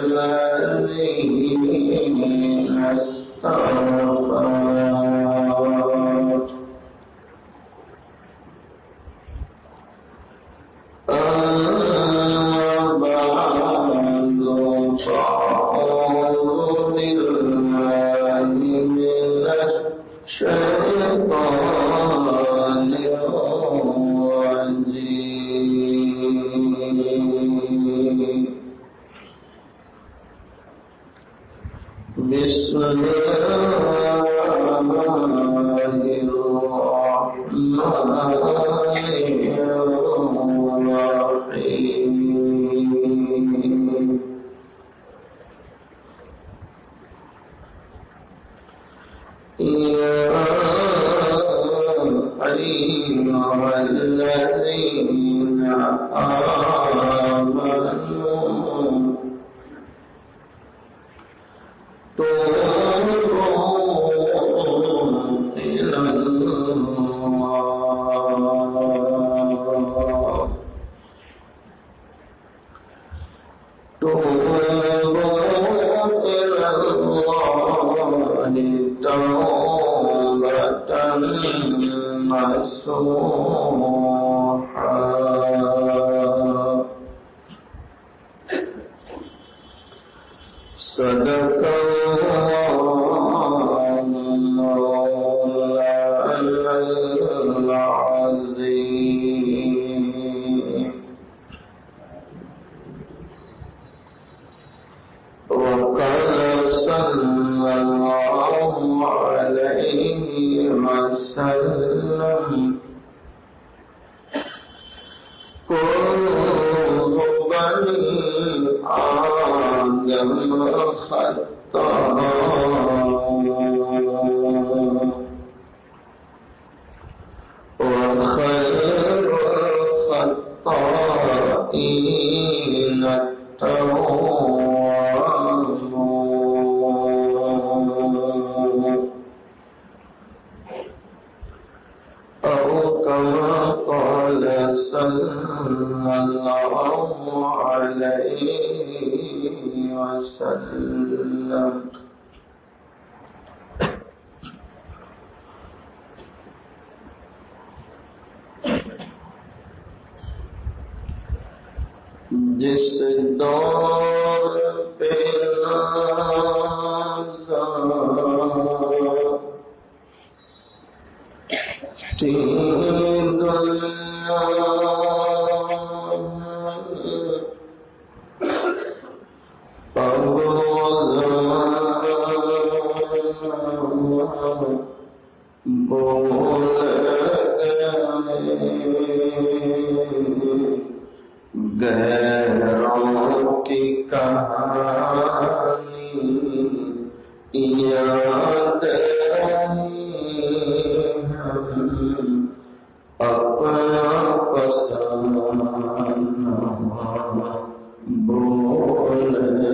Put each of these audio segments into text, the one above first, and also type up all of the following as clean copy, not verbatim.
الذين استغفرت بسم الله الرحمن الرحيم يا أيها الذين آمنوا صدق الله العظيم وقال صلى الله عليه وسلم كل بني آدم خطاء وخير الخطائين التوابون أو كما قال صلى الله عليه وسلم جس دور پہ نازاتی دنیا اب بول غیروں کی کہانی یاد رہی ہم اپنا پسند بول گئے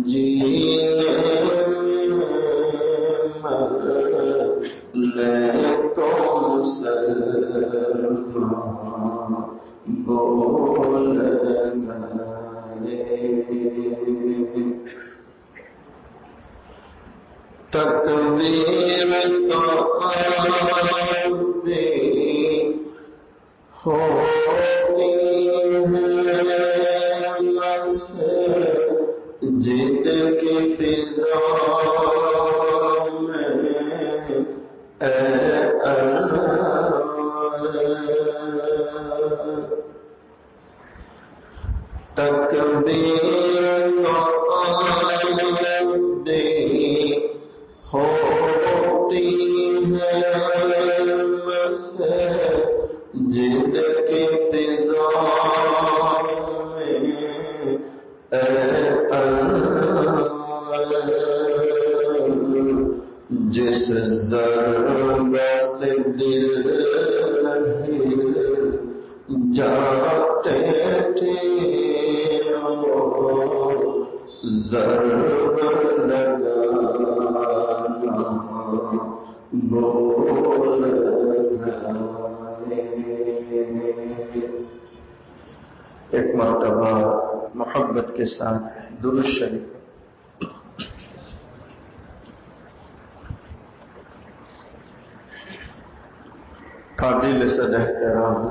جینے تکبیر ہوتی ہے مسجد کی فضا میں اے جس ضرب سے دل جاتے تھے ضرب لگانا بول گئے۔ ایک مرتبہ محبت کے ساتھ درود شریف۔ قابل صد احترام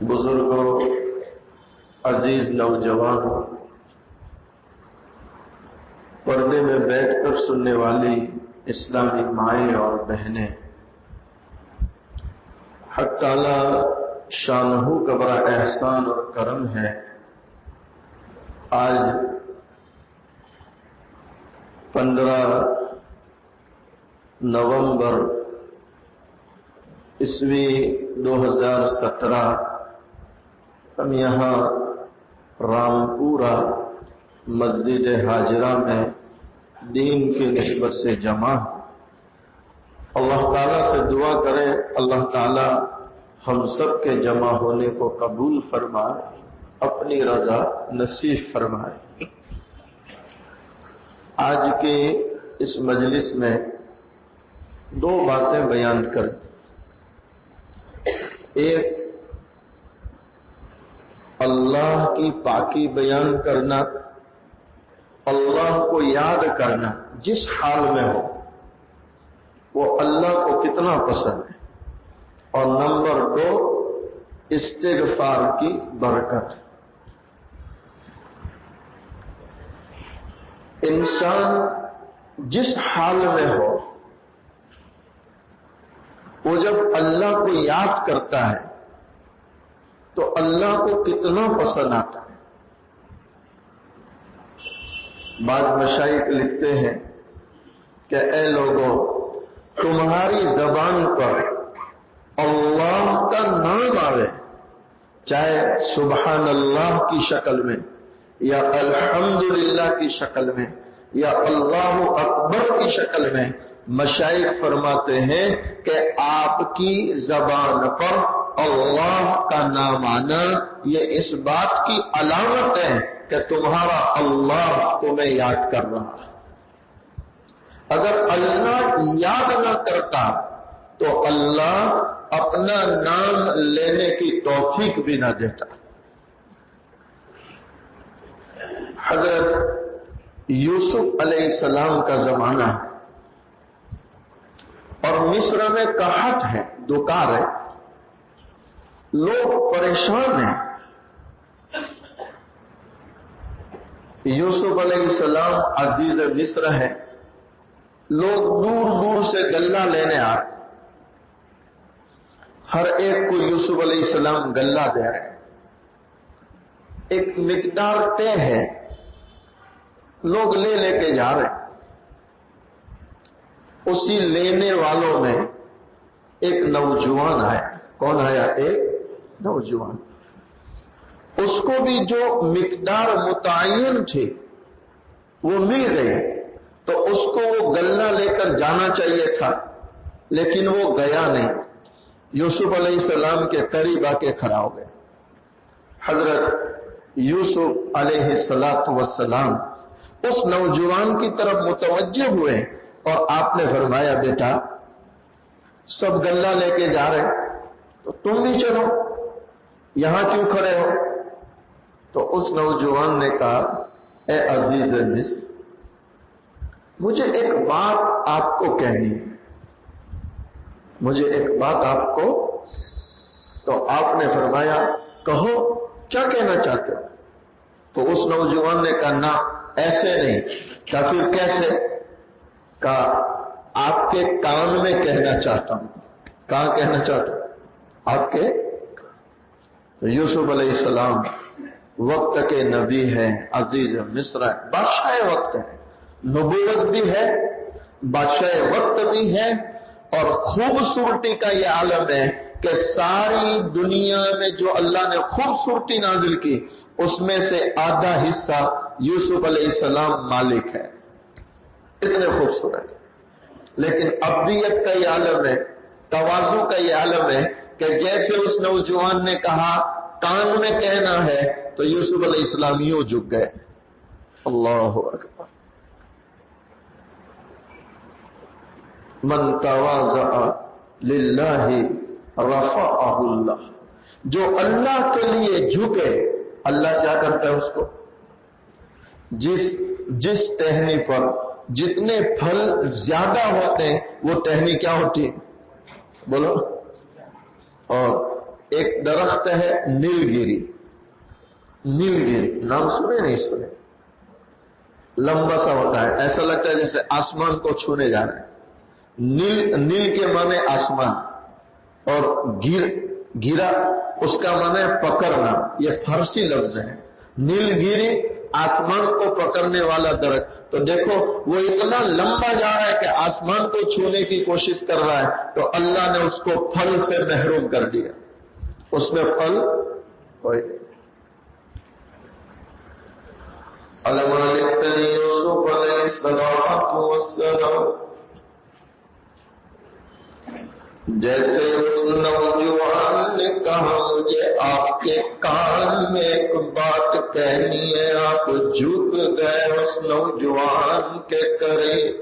بزرگوں، عزیز نوجوانوں، پردے میں بیٹھ کر سننے والی اسلامی مائیں اور بہنیں، حق تعالی شانہ کا بڑا احسان اور کرم ہے، آج 15 نومبر عیسوی 2017 ہم یہاں رامپورہ مسجد حاجرہ میں دین کی نسبت سے جمع ہیں۔ اللہ تعالیٰ سے دعا کریں اللہ تعالیٰ ہم سب کے جمع ہونے کو قبول فرمائے، اپنی رضا نصیب فرمائے۔ آج کے اس مجلس میں 2 باتیں بیان کریں۔ ایک اللہ کی پاکی بیان کرنا، اللہ کو یاد کرنا جس حال میں ہو وہ اللہ کو کتنا پسند ہے، اور نمبر 2 استغفار کی برکت۔ انسان جس حال میں ہو وہ جب اللہ کو یاد کرتا ہے تو اللہ کو کتنا پسند آتا ہے۔ بعض مشائخ لکھتے ہیں کہ اے لوگوں، تمہاری زبان پر اللہ کا نام آوے، چاہے سبحان اللہ کی شکل میں یا الحمدللہ کی شکل میں یا اللہ اکبر کی شکل میں، مشائخ فرماتے ہیں کہ آپ کی زبان پر اللہ کا نام آنا یہ اس بات کی علامت ہے کہ تمہارا اللہ تمہیں یاد کر رہا ہے۔ اگر اللہ یاد نہ کرتا تو اللہ اپنا نام لینے کی توفیق بھی نہ دیتا۔ حضرت یوسف علیہ السلام کا زمانہ ہے اور مصر میں قحط ہے، دکار ہے، لوگ پریشان ہیں۔ یوسف علیہ السلام عزیز مصر ہے، لوگ دور دور سے غلہ لینے آتے، ہر ایک کو یوسف علیہ السلام غلہ دے رہے ہیں، ایک مقدار طے ہے، لوگ لے لے کے جا رہے ہیں۔ اسی لینے والوں میں ایک نوجوان آیا۔ کون آیا؟ ایک نوجوان۔ اس کو بھی جو مقدار متعین تھی وہ مل گئی، تو اس کو وہ غلہ لے کر جانا چاہیے تھا، لیکن وہ گیا نہیں۔ یوسف علیہ السلام کے قریب آ کے کھڑا ہو گیا۔ حضرت یوسف علیہ السلام اس نوجوان کی طرف متوجہ ہوئے اور آپ نے فرمایا، بیٹا سب غلہ لے کے جا رہے تو تم بھی چلو، یہاں کیوں کھڑے ہو؟ تو اس نوجوان نے کہا، اے عزیز مصر، مجھے ایک بات آپ کو کہنی ہے، مجھے ایک بات آپ کو۔ تو آپ نے فرمایا، کہو کیا کہنا چاہتے ہو؟ تو اس نوجوان نے کہا، نہ ایسے نہیں۔ کہا پھر کیسے؟ کہا آپ کے کان میں کہنا چاہتا ہوں۔ کہاں کہنا چاہتا ہوں؟ آپ کے۔ تو یوسف علیہ السلام وقت کے نبی ہیں، عزیز مصر ہے، بادشاہ وقت ہے، نبوت بھی ہے، بادشاہ وقت بھی ہے، اور خوبصورتی کا یہ عالم ہے کہ ساری دنیا میں جو اللہ نے خوبصورتی نازل کی اس میں سے آدھا حصہ یوسف علیہ السلام مالک ہے، اتنے خوبصورت۔ لیکن ابدیت کا یہ عالم ہے، تواضع کا یہ عالم ہے کہ جیسے اس نوجوان نے کہا کان میں کہنا ہے تو یوسف علیہ السلام یوں جھک گئے۔ اللہ اکبر۔ من تواضع للہ رفعہ اللہ، جو اللہ کے لیے جھکے اللہ کیا کرتا ہے اس کو؟ جس ٹہنی پر جتنے پھل زیادہ ہوتے ہیں وہ ٹہنی کیا ہوتی ہے بولو؟ اور ایک درخت ہے نیلگیری، نیلگیری نام سنے نہیں سنے؟ لمبا سا ہوتا ہے، ایسا لگتا ہے جیسے آسمان کو چھونے جا رہا ہے۔ نیل کے معنی آسمان، اور گیرا اس کا معنی پکڑنا، یہ فارسی لفظ ہے۔ نیلگیری آسمان کو پکڑنے والا درخت، تو دیکھو وہ اتنا لمبا جا رہا ہے کہ آسمان کو چھونے کی کوشش کر رہا ہے، تو اللہ نے اس کو پھل سے محروم کر دیا، اس میں پھل کوئی۔ یوسف علیہ السلام، جیسے اس نوجوان نے کہا مجھے آپ کے کان میں ایک بات کہنی ہے، آپ جھک گئے اس نوجوان کے قریب۔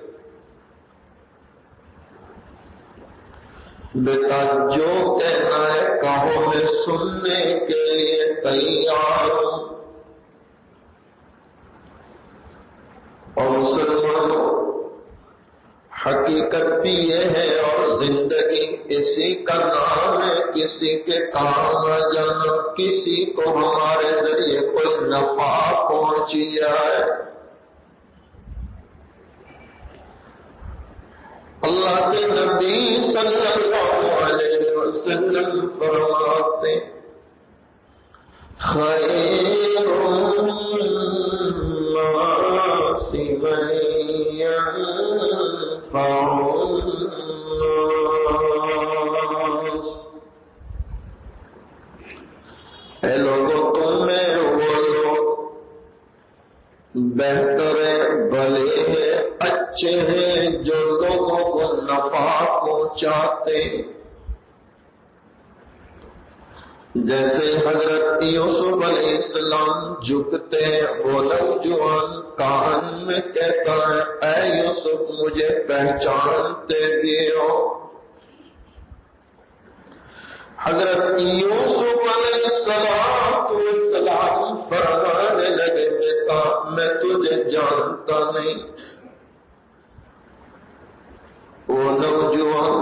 بیٹا جو کہنا ہے کہو، میں سننے کے لیے تیار ہوں۔ اور مسلمانوں، حقیقت بھی یہ ہے اور زندگی اسی کا نام ہے، کسی کے کام آ جانا، کسی کو ہمارے ذریعے کوئی نفع پہنچ جائے۔ اللہ کے نبی صلی اللہ علیہ وسلم فرماتے خیر الناس من ينفع الناس، اے لوگوں تم میں وہ لوگ بہتر بھلے اچھے ہیں جو لوگوں کو نفع پہنچاتے، جیسے حضرت یوسف علیہ السلام جھکتے وہ نوجوان کان میں کہتا ہے اے یوسف مجھے پہچانتے بھی ہو؟ حضرت یوسف علیہ السلام فرمانے لگے بیٹا میں تجھے جانتا نہیں۔ وہ نوجوان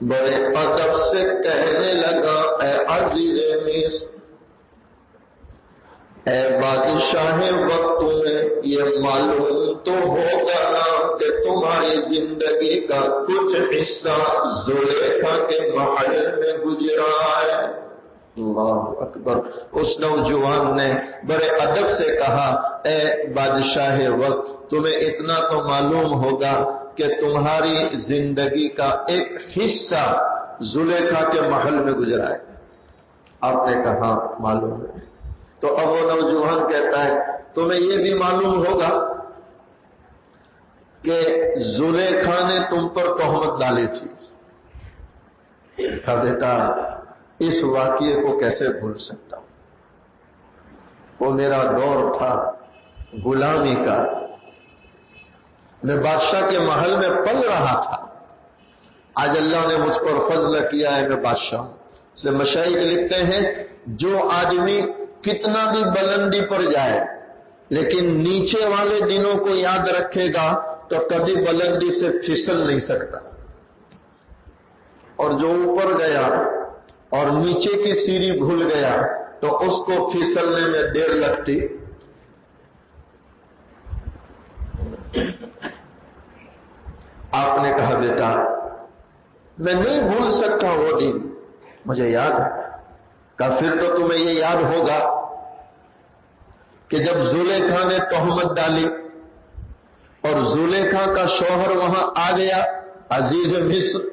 بڑے ادب سے کہنے لگا اے عزیز مصر، اے بادشاہ وقت، تمہیں یہ معلوم تو ہوگا نا کہ تمہاری زندگی کا کچھ حصہ زلیخا کے محل میں گزرا ہے۔ اللہ اکبر۔ اس نوجوان نے بڑے ادب سے کہا اے بادشاہ وقت، تمہیں اتنا تو معلوم ہوگا کہ تمہاری زندگی کا ایک حصہ زلیخا کے محل میں گزرا ہے۔ آپ نے کہا معلوم ہے۔ تو اب وہ نوجوان کہتا ہے تمہیں یہ بھی معلوم ہوگا کہ زلیخا نے تم پر تہمت ڈالی تھی۔ کہا بیٹا اس واقعے کو کیسے بھول سکتا ہوں، وہ میرا دور تھا غلامی کا، میں بادشاہ کے محل میں پل رہا تھا، آج اللہ نے مجھ پر فضل کیا ہے، میں بادشاہ ہوں۔ اس لیے مشائخ لکھتے ہیں جو آدمی کتنا بھی بلندی پر جائے لیکن نیچے والے دنوں کو یاد رکھے گا تو کبھی بلندی سے پھسل نہیں سکتا، اور جو اوپر گیا اور نیچے کی سیڑھی بھول گیا تو اس کو پھسلنے میں دیر لگتی۔ آپ نے کہا بیٹا میں نہیں بھول سکتا وہ دن، مجھے یاد ہے کہا پھر تو تمہیں یہ یاد ہوگا کہ جب زلیخا نے تہمت ڈالی اور زلیخا کا شوہر وہاں آ گیا عزیز مصر،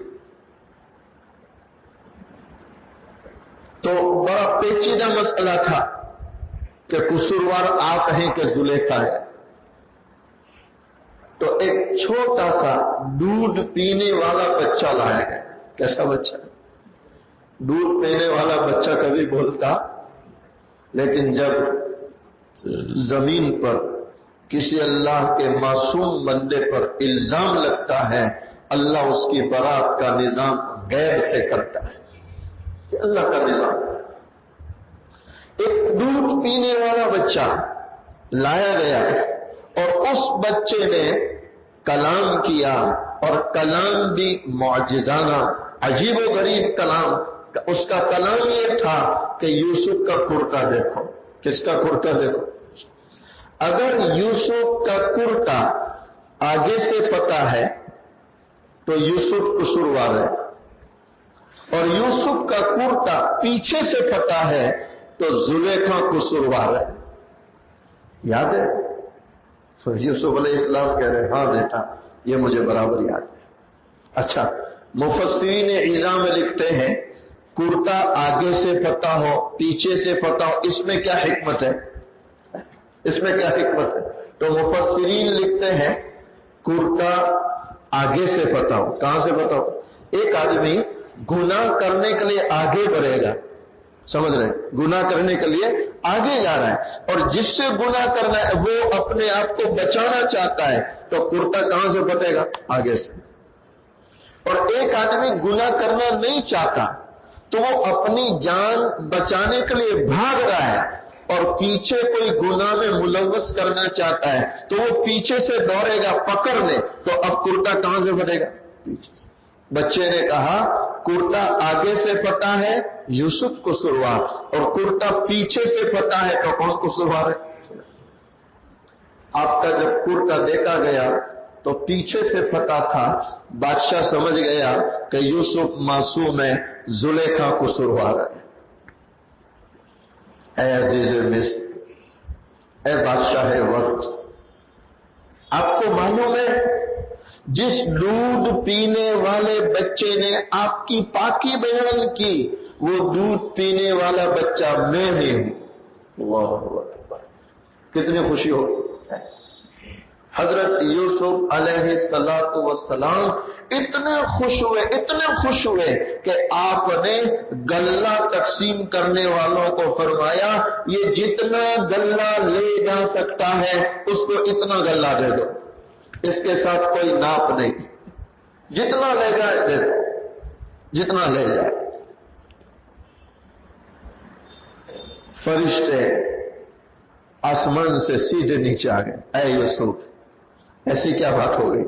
تو بڑا پیچیدہ مسئلہ تھا کہ قصوروار آپ ہیں کہ زلیخا ہے. تو ایک چھوٹا سا دودھ پینے والا بچہ لایا گیا. کیسا بچہ؟ دودھ پینے والا بچہ کبھی بولتا، لیکن جب زمین پر کسی اللہ کے معصوم بندے پر الزام لگتا ہے، اللہ اس کی برات کا نظام غیب سے کرتا ہے. یہ اللہ کا نظام ہے. ایک دودھ پینے والا بچہ لایا گیا اور اس بچے نے کلام کیا، اور کلام بھی معجزانہ، عجیب و غریب کلام. اس کا کلام یہ تھا کہ یوسف کا کرتا دیکھو. کس کا کرتا دیکھو؟ اگر یوسف کا کرتا آگے سے پتا ہے تو یوسف قصوروار ہے، اور یوسف کا کرتا پیچھے سے پتا ہے تو زلیخا قصوروار ہے. یاد ہے؟ تو یوسف علیہ السلام کہہ رہے ہاں بیٹا یہ مجھے برابر یاد ہے. اچھا، مفسرین عظام میں لکھتے ہیں کرتا آگے سے پتا ہو پیچھے سے پتا ہو، اس میں کیا حکمت ہے؟ اس میں کیا حکمت ہے؟ تو مفسرین لکھتے ہیں کرتا آگے سے پتا ہو. کہاں سے پتا ہو؟ ایک آدمی گناہ کرنے کے لیے آگے بڑھے گا، سمجھ رہے ہیں؟ گناہ کرنے کے لیے آگے جا رہا ہے، اور جس سے گناہ کرنا ہے وہ اپنے آپ کو بچانا چاہتا ہے، تو کرتا کہاں سے پٹے گا؟ آگے سے. اور ایک آدمی گناہ کرنا نہیں چاہتا تو وہ اپنی جان بچانے کے لیے بھاگ رہا ہے، اور پیچھے کوئی گناہ میں ملوث کرنا چاہتا ہے تو وہ پیچھے سے دوڑے گا پکڑنے، تو اب کرتا کہاں سے پھٹے گا؟ پیچھے سے. بچے نے کہا کرتا آگے سے پھٹا ہے یوسف قصوروار، اور کرتا پیچھے سے پھٹا ہے تو کون قصوروار ہے؟ آپ کا جب کرتا دیکھا گیا تو پیچھے سے پھٹا تھا، بادشاہ سمجھ گیا کہ یوسف معصوم ہے، زلیخا قصوروار ہے. اے عزیز مصر، اے بادشاہ وقت، آپ کو معلوم ہے جس دودھ پینے والے بچے نے آپ کی پاکی بیان کی، وہ دودھ پینے والا بچہ میں ہی ہوں. اللہ اکبر، کتنی خوشی ہو. حضرت یوسف علیہ السلام اتنے خوش ہوئے کہ آپ نے غلہ تقسیم کرنے والوں کو فرمایا یہ جتنا غلہ لے جا سکتا ہے اس کو اتنا غلہ دے دو، اس کے ساتھ کوئی ناپ نہیں، جتنا لے جائے دے دو، جتنا لے جائے. فرشتے آسمان سے سیدھے نیچے آ گئے. اے یوسف، ایسی کیا بات ہو گئی؟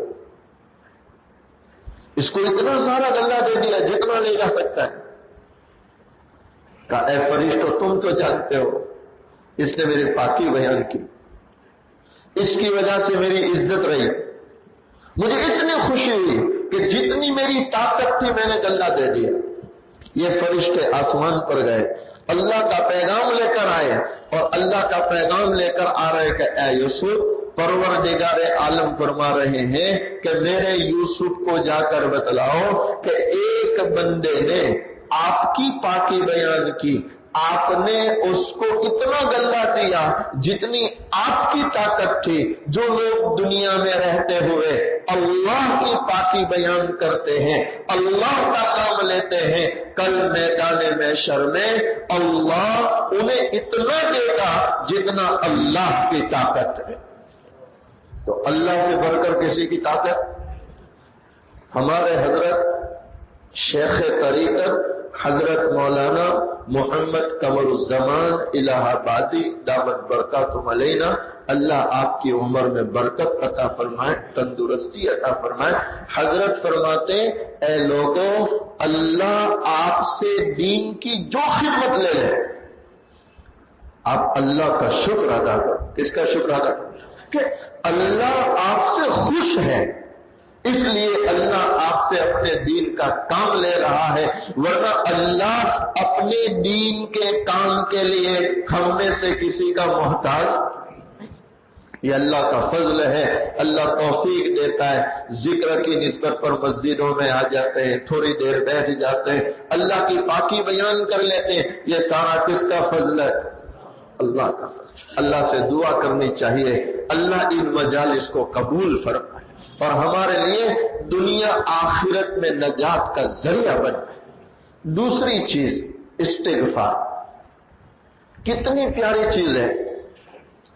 اس کو اتنا سارا غلہ دے دیا جتنا لے جا سکتا ہے. کہا اے فرشتو، تم تو جانتے ہو اس نے میری پاکی بیان کی، اس کی وجہ سے میری عزت رہی، مجھے اتنی خوشی ہوئی کہ جتنی میری طاقت تھی میں نے غلہ دے دیا. یہ فرشتے آسمان پر گئے، اللہ کا پیغام لے کر آئے، اور اللہ کا پیغام لے کر آ رہے کہ اے یوسف، پروردگار عالم فرما رہے ہیں کہ میرے یوسف کو جا کر بتلاؤ کہ ایک بندے نے آپ کی پاکی بیان کی، آپ نے اس کو اتنا غلہ دیا جتنی آپ کی طاقت تھی. جو لوگ دنیا میں رہتے ہوئے اللہ کی پاکی بیان کرتے ہیں، اللہ کا نام لیتے ہیں، کل میدان محشر میں اللہ انہیں اتنا دے گا جتنا اللہ کی طاقت ہے. تو اللہ سے بڑھ کر کسی کی طاقت؟ ہمارے حضرت شیخ طریقت حضرت مولانا محمد قمر الزمان الہ آبادی دامت برکاتہم علینا، اللہ آپ کی عمر میں برکت عطا فرمائے، تندرستی عطا فرمائے. حضرت فرماتے اے لوگوں، اللہ آپ سے دین کی جو خدمت لے لے، آپ اللہ کا شکر ادا کرو. کس کا شکر ادا کرو؟ کہ اللہ آپ سے خوش ہے، اس لیے اللہ آپ سے اپنے دین کا کام لے رہا ہے، ورنہ اللہ اپنے دین کے کام کے لیے ہم میں سے کسی کا محتاج، یہ اللہ کا فضل ہے۔ اللہ توفیق دیتا ہے، ذکر کی نسبت پر مسجدوں میں آ جاتے ہیں، تھوڑی دیر بیٹھ جاتے ہیں، اللہ کی پاکی بیان کر لیتے ہیں، یہ سارا کس کا فضل ہے؟ اللہ کا فضل۔ اللہ سے دعا کرنی چاہیے اللہ ان مجالس کو قبول فرمائے اور ہمارے لیے دنیا آخرت میں نجات کا ذریعہ بنائے۔ دوسری چیز استغفار، کتنی پیاری چیز ہے،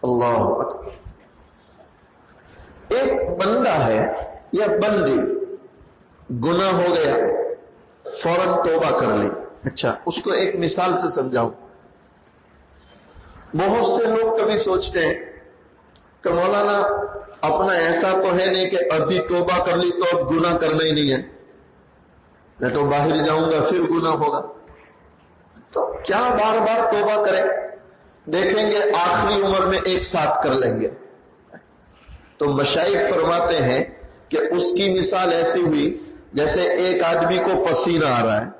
اللہ اکبر۔ ایک بندہ ہے یا بندی گناہ ہو گیا، فوراً توبہ کر لی۔ اچھا، اس کو ایک مثال سے سمجھاؤں۔ بہت سے لوگ کبھی سوچتے ہیں کہ مولانا اپنا ایسا تو ہے نہیں کہ ابھی توبہ کر لی تو اب گناہ کرنا ہی نہیں ہے، میں تو باہر جاؤں گا پھر گناہ ہوگا، تو کیا بار بار توبہ کریں؟ دیکھیں گے آخری عمر میں ایک ساتھ کر لیں گے۔ تو مشائخ فرماتے ہیں کہ اس کی مثال ایسی ہوئی جیسے ایک آدمی کو پسینہ آ رہا ہے،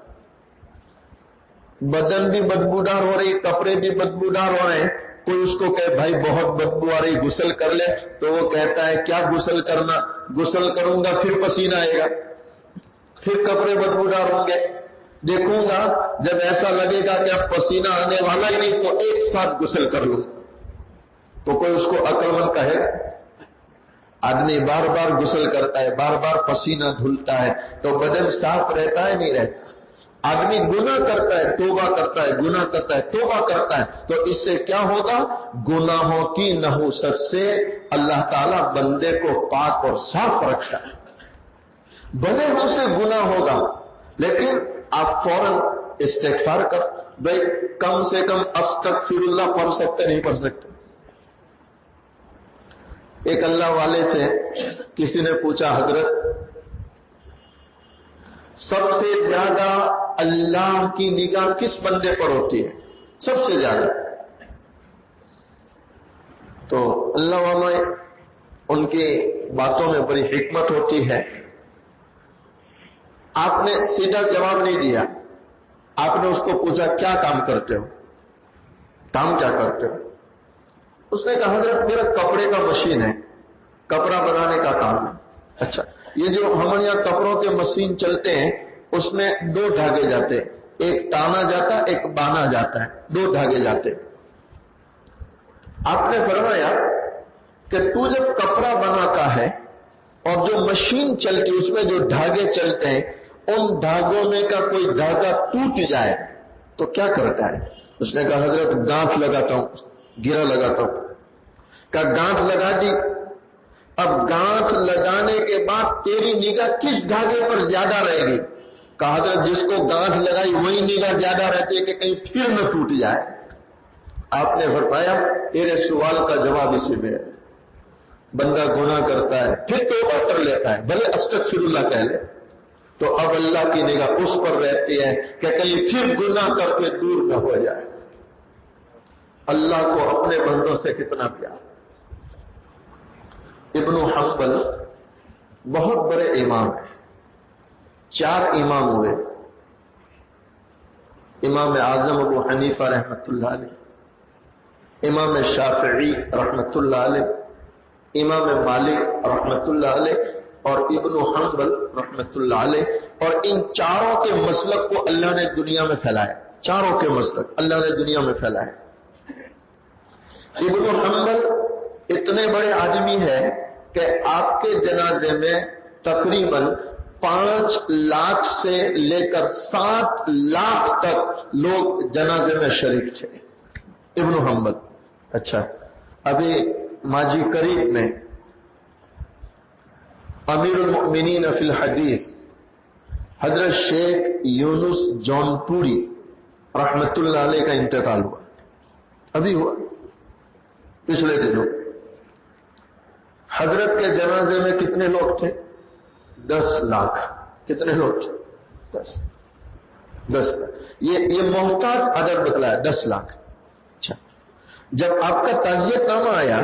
بدن بھی بدبودار ہو رہی، کپڑے بھی بدبودار ہو رہے ہیں، کوئی اس کو کہے بھائی بہت بدبو آ رہی غسل کر لے، تو وہ کہتا ہے کیا غسل کرنا، غسل کروں گا پھر پسینہ آئے گا، پھر کپڑے بدبودار ہوں گے، دیکھوں گا جب ایسا لگے گا کہ اب پسینہ آنے والا ہی نہیں تو ایک ساتھ غسل کر لوں، تو کوئی اس کو عقل مند کہے گا؟ آدمی بار بار غسل کرتا ہے، بار بار پسینہ دھلتا ہے تو بدن صاف رہتا ہے نہیں رہتا؟ آدمی گناہ کرتا ہے، توبہ کرتا ہے، گناہ کرتا ہے، توبہ کرتا ہے، تو اس سے کیا ہوگا؟ گناہوں کی نحوست سے اللہ تعالیٰ بندے کو پاک اور صاف رکھتا ہے۔ بھلے ہم سے گناہ ہوگا لیکن آپ فوراً استغفار کر، بھائی کم سے کم استغفر اللہ پڑھ سکتے نہیں پڑھ سکتے؟ ایک اللہ والے سے کسی نے پوچھا، حضرت سب سے زیادہ اللہ کی نگاہ کس بندے پر ہوتی ہے سب سے زیادہ؟ تو اللہ والے ان کی باتوں میں بڑی حکمت ہوتی ہے، آپ نے سیدھا جواب نہیں دیا، آپ نے اس کو پوچھا کیا کام کرتے ہو، کام کیا کرتے ہو؟ اس نے کہا حضرت میرا کپڑے کا مشین ہے، کپڑا بنانے کا کام ہے۔ اچھا، یہ جو ہمارے یہاں کپڑوں کے مشین چلتے ہیں اس میں دو دھاگے جاتے ہیں، ایک تانا جاتا ہے ایک بانا جاتا ہے، دو دھاگے جاتے ہیں۔ آپ نے فرمایا کہ تو جب کپڑا بناتا ہے اور جو مشین چلتی اس میں جو دھاگے چلتے ہیں ان دھاگوں میں کا کوئی دھاگا ٹوٹ جائے تو کیا کرتا ہے؟ اس نے کہا حضرت گانٹھ لگاتا ہوں، گرا لگاتا ہوں۔ کہا گانٹھ لگا دی، اب گانٹھ لگانے کے بعد تیری نگاہ کس دھاگے پر زیادہ رہے گی؟ کہا حضرت جس کو گانٹھ لگائی وہی نگاہ زیادہ رہتی ہے کہ کہیں پھر نہ ٹوٹ جائے۔ آپ نے فرمایا تیرے سوال کا جواب اسی میں ہے، بندہ گناہ کرتا ہے پھر توبہ کر لیتا ہے، بھلے استغفر اللہ کہہ لے، تو اب اللہ کی نگاہ اس پر رہتی ہے کہ کہیں پھر گناہ کر کے دور نہ ہو جائے۔ اللہ کو اپنے بندوں سے کتنا پیار۔ ابن حنبل بہت بڑے امام ہیں، 4 امام ہوئے، امام اعظم ابو حنیفہ رحمۃ اللہ علیہ، امام شافعی رحمۃ اللہ علیہ، امام مالک رحمۃ اللہ علیہ اور ابن حنبل رحمۃ اللہ علیہ، اور ان چاروں کے مسلک کو اللہ نے دنیا میں پھیلایا، چاروں کے مسلک اللہ نے دنیا میں پھیلایا۔ ابن حنبل اتنے بڑے آدمی ہیں کہ آپ کے جنازے میں تقریباً 5 لاکھ سے لے کر 7 لاکھ تک لوگ جنازے میں شریک تھے، ابن حنبل۔ اچھا، ابھی ماجی قریب میں امیر المؤمنین فی الحدیث حضرت شیخ یونس جون پوری رحمت اللہ علیہ کا انتقال ہوا، ابھی ہوا پچھلے دنوں۔ حضرت کے جنازے میں کتنے لوگ تھے؟ 10 لاکھ۔ کتنے لوگ تھے؟ 10 لاکھ۔ یہ محتاط عدد بتلایا، 10 لاکھ۔ اچھا، جب آپ کا تعزیت نامہ آیا